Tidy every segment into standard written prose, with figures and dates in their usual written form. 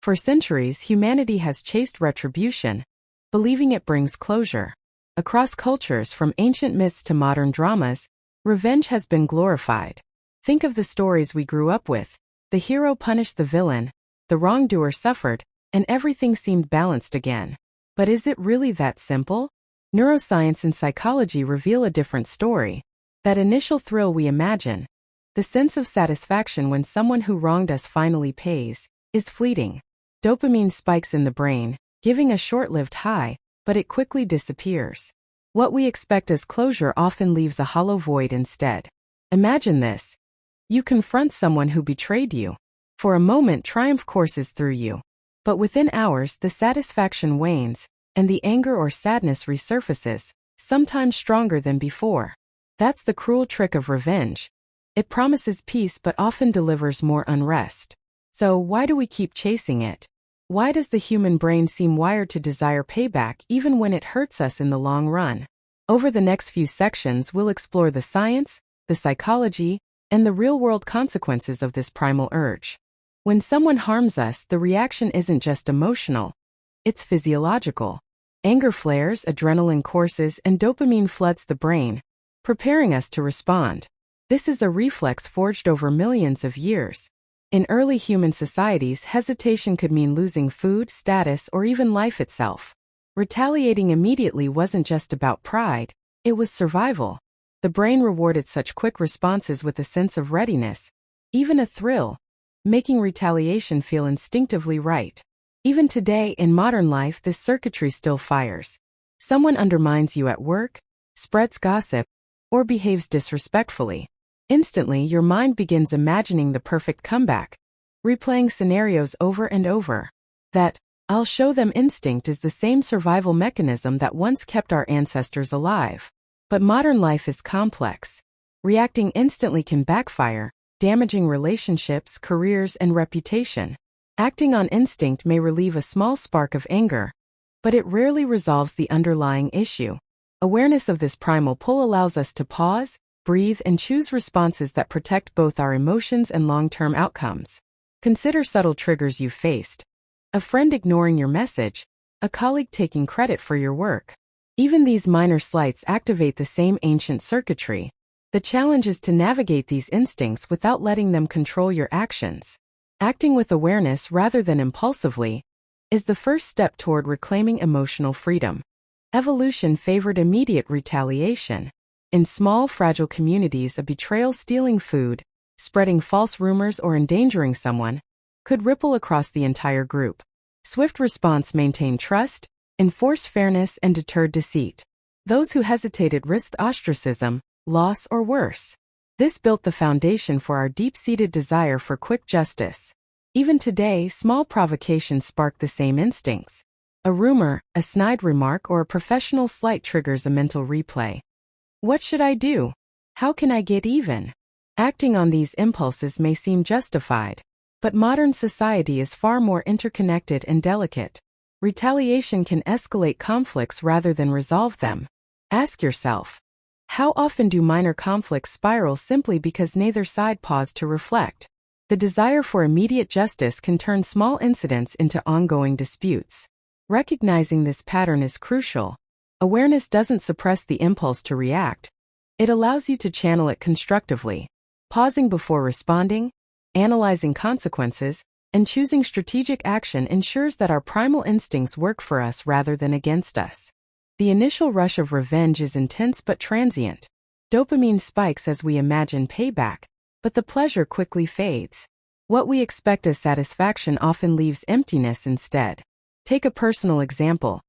For centuries, humanity has chased retribution, believing it brings closure. Across cultures, from ancient myths to modern dramas, revenge has been glorified. Think of the stories we grew up with. The hero punished the villain, the wrongdoer suffered, and everything seemed balanced again. But is it really that simple? Neuroscience and psychology reveal a different story. That initial thrill we imagine, the sense of satisfaction when someone who wronged us finally pays, is fleeting. Dopamine spikes in the brain, giving a short-lived high, but it quickly disappears. What we expect as closure often leaves a hollow void instead. Imagine this. You confront someone who betrayed you. For a moment, triumph courses through you. But within hours, the satisfaction wanes, and the anger or sadness resurfaces, sometimes stronger than before. That's the cruel trick of revenge. It promises peace but often delivers more unrest. So why do we keep chasing it? Why does the human brain seem wired to desire payback even when it hurts us in the long run? Over the next few sections, we'll explore the science, the psychology, and the real-world consequences of this primal urge. When someone harms us, the reaction isn't just emotional. It's physiological. Anger flares, adrenaline courses, and dopamine floods the brain, preparing us to respond. This is a reflex forged over millions of years. In early human societies, hesitation could mean losing food, status, or even life itself. Retaliating immediately wasn't just about pride, it was survival. The brain rewarded such quick responses with a sense of readiness, even a thrill, making retaliation feel instinctively right. Even today, in modern life, this circuitry still fires. Someone undermines you at work, spreads gossip, or behaves disrespectfully. Instantly, your mind begins imagining the perfect comeback, replaying scenarios over and over. That "I'll show them" instinct is the same survival mechanism that once kept our ancestors alive. But modern life is complex. Reacting instantly can backfire, damaging relationships, careers, and reputation. Acting on instinct may relieve a small spark of anger, but it rarely resolves the underlying issue. Awareness of this primal pull allows us to pause, breathe, and choose responses that protect both our emotions and long-term outcomes. Consider subtle triggers you've faced. A friend ignoring your message, a colleague taking credit for your work. Even these minor slights activate the same ancient circuitry. The challenge is to navigate these instincts without letting them control your actions. Acting with awareness rather than impulsively is the first step toward reclaiming emotional freedom. Evolution favored immediate retaliation. In small, fragile communities, a betrayal, stealing food, spreading false rumors, or endangering someone could ripple across the entire group. Swift response maintained trust, enforced fairness, and deterred deceit. Those who hesitated risked ostracism, loss, or worse. This built the foundation for our deep-seated desire for quick justice. Even today, small provocations spark the same instincts. A rumor, a snide remark, or a professional slight triggers a mental replay. What should I do? How can I get even? Acting on these impulses may seem justified, but modern society is far more interconnected and delicate. Retaliation can escalate conflicts rather than resolve them. Ask yourself, how often do minor conflicts spiral simply because neither side paused to reflect? The desire for immediate justice can turn small incidents into ongoing disputes. Recognizing this pattern is crucial. Awareness doesn't suppress the impulse to react. It allows you to channel it constructively, pausing before responding, analyzing consequences, and choosing strategic action ensures that our primal instincts work for us rather than against us. The initial rush of revenge is intense but transient. Dopamine spikes as we imagine payback, but the pleasure quickly fades. What we expect as satisfaction often leaves emptiness instead. Take a personal example.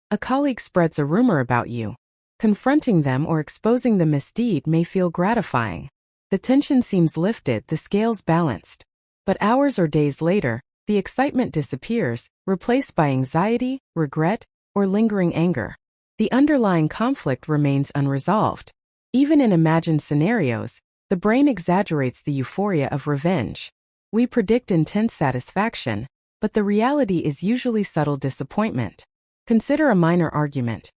A colleague spreads a rumor about you. Confronting them or exposing the misdeed may feel gratifying. The tension seems lifted, the scales balanced. But hours or days later, the excitement disappears, replaced by anxiety, regret, or lingering anger. The underlying conflict remains unresolved. Even in imagined scenarios, the brain exaggerates the euphoria of revenge. We predict intense satisfaction, but the reality is usually subtle disappointment. Consider a minor argument.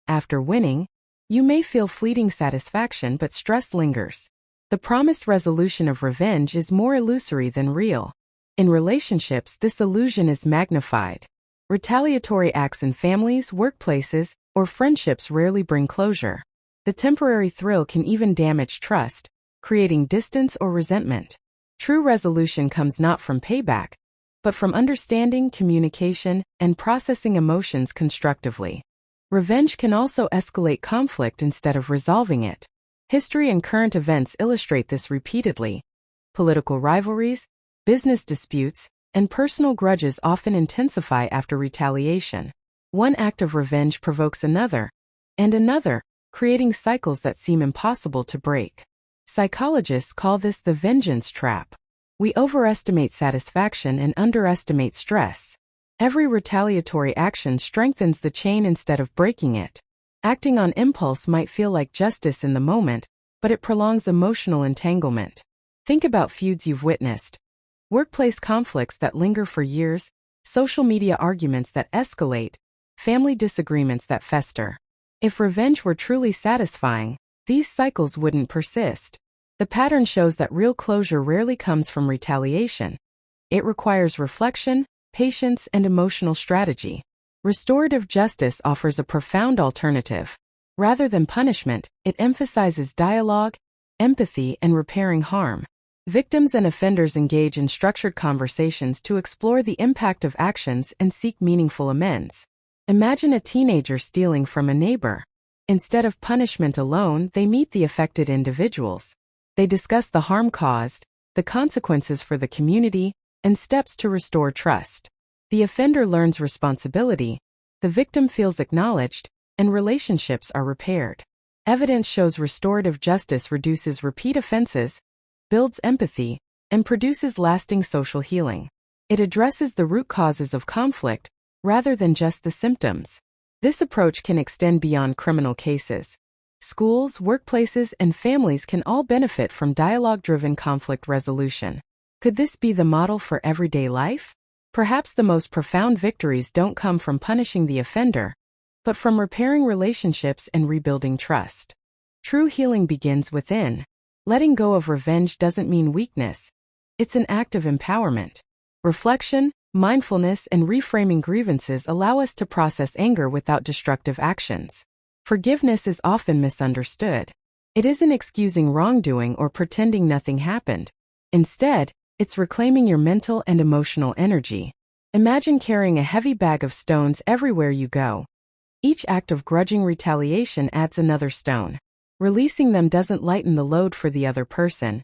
After winning, you may feel fleeting satisfaction, but stress lingers. The promised resolution of revenge is more illusory than real. In relationships, this illusion is magnified. Retaliatory acts in families, workplaces, or friendships rarely bring closure. The temporary thrill can even damage trust, creating distance or resentment. True resolution comes not from payback, but from understanding, communication, and processing emotions constructively. Revenge can also escalate conflict instead of resolving it. History and current events illustrate this repeatedly. Political rivalries, business disputes, and personal grudges often intensify after retaliation. One act of revenge provokes another, and another, creating cycles that seem impossible to break. Psychologists call this the vengeance trap. We overestimate satisfaction and underestimate stress. Every retaliatory action strengthens the chain instead of breaking it. Acting on impulse might feel like justice in the moment, but it prolongs emotional entanglement. Think about feuds you've witnessed. Workplace conflicts that linger for years, social media arguments that escalate, family disagreements that fester. If revenge were truly satisfying, these cycles wouldn't persist. The pattern shows that real closure rarely comes from retaliation. It requires reflection, patience, and emotional strategy. Restorative justice offers a profound alternative. Rather than punishment, it emphasizes dialogue, empathy, and repairing harm. Victims and offenders engage in structured conversations to explore the impact of actions and seek meaningful amends. Imagine a teenager stealing from a neighbor. Instead of punishment alone, they meet the affected individuals. They discuss the harm caused, the consequences for the community, and steps to restore trust. The offender learns responsibility, the victim feels acknowledged, and relationships are repaired. Evidence shows restorative justice reduces repeat offenses, builds empathy, and produces lasting social healing. It addresses the root causes of conflict, rather than just the symptoms. This approach can extend beyond criminal cases. Schools, workplaces, and families can all benefit from dialogue-driven conflict resolution. Could this be the model for everyday life? Perhaps the most profound victories don't come from punishing the offender, but from repairing relationships and rebuilding trust. True healing begins within. Letting go of revenge doesn't mean weakness. It's an act of empowerment. Reflection, mindfulness, and reframing grievances allow us to process anger without destructive actions. Forgiveness is often misunderstood. It isn't excusing wrongdoing or pretending nothing happened. Instead, it's reclaiming your mental and emotional energy. Imagine carrying a heavy bag of stones everywhere you go. Each act of grudging retaliation adds another stone. Releasing them doesn't lighten the load for the other person.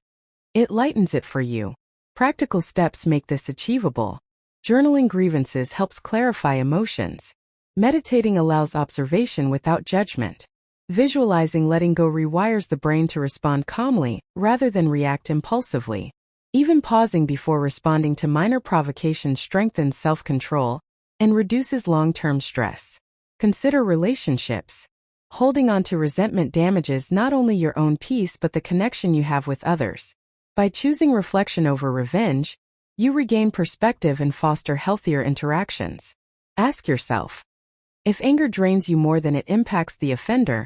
It lightens it for you. Practical steps make this achievable. Journaling grievances helps clarify emotions. Meditating allows observation without judgment. Visualizing letting go rewires the brain to respond calmly, rather than react impulsively. Even pausing before responding to minor provocations strengthens self-control and reduces long-term stress. Consider relationships. Holding on to resentment damages not only your own peace but the connection you have with others. By choosing reflection over revenge, you regain perspective and foster healthier interactions. Ask yourself, if anger drains you more than it impacts the offender,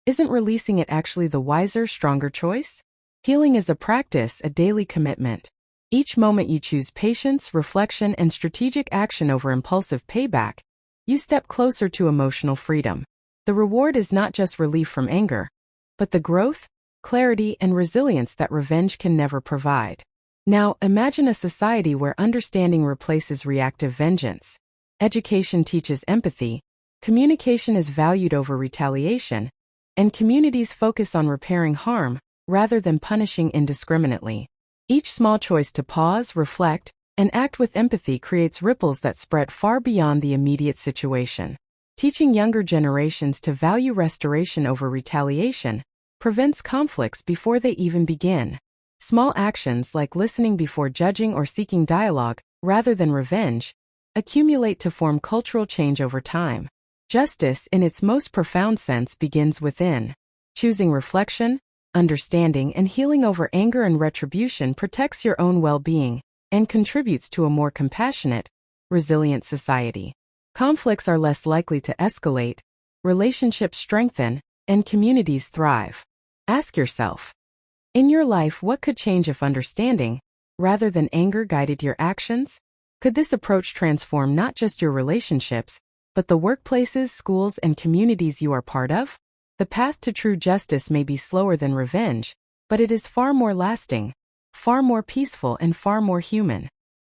isn't releasing it actually the wiser, stronger choice? Healing is a practice, a daily commitment. Each moment you choose patience, reflection, and strategic action over impulsive payback, you step closer to emotional freedom. The reward is not just relief from anger, but the growth, clarity, and resilience that revenge can never provide. Now, imagine a society where understanding replaces reactive vengeance. Education teaches empathy, communication is valued over retaliation, and communities focus on repairing harm rather than punishing indiscriminately. Each small choice to pause, reflect, and act with empathy creates ripples that spread far beyond the immediate situation. Teaching younger generations to value restoration over retaliation prevents conflicts before they even begin. Small actions like listening before judging or seeking dialogue, rather than revenge, accumulate to form cultural change over time. Justice, in its most profound sense, begins within. Choosing reflection, understanding, and healing over anger and retribution protects your own well-being and contributes to a more compassionate, resilient society. Conflicts are less likely to escalate, relationships strengthen, and communities thrive. Ask yourself, in your life, what could change if understanding, rather than anger guided your actions? Could this approach transform not just your relationships, but the workplaces, schools, and communities you are part of? The path to true justice may be slower than revenge, but it is far more lasting, far more peaceful, and far more human.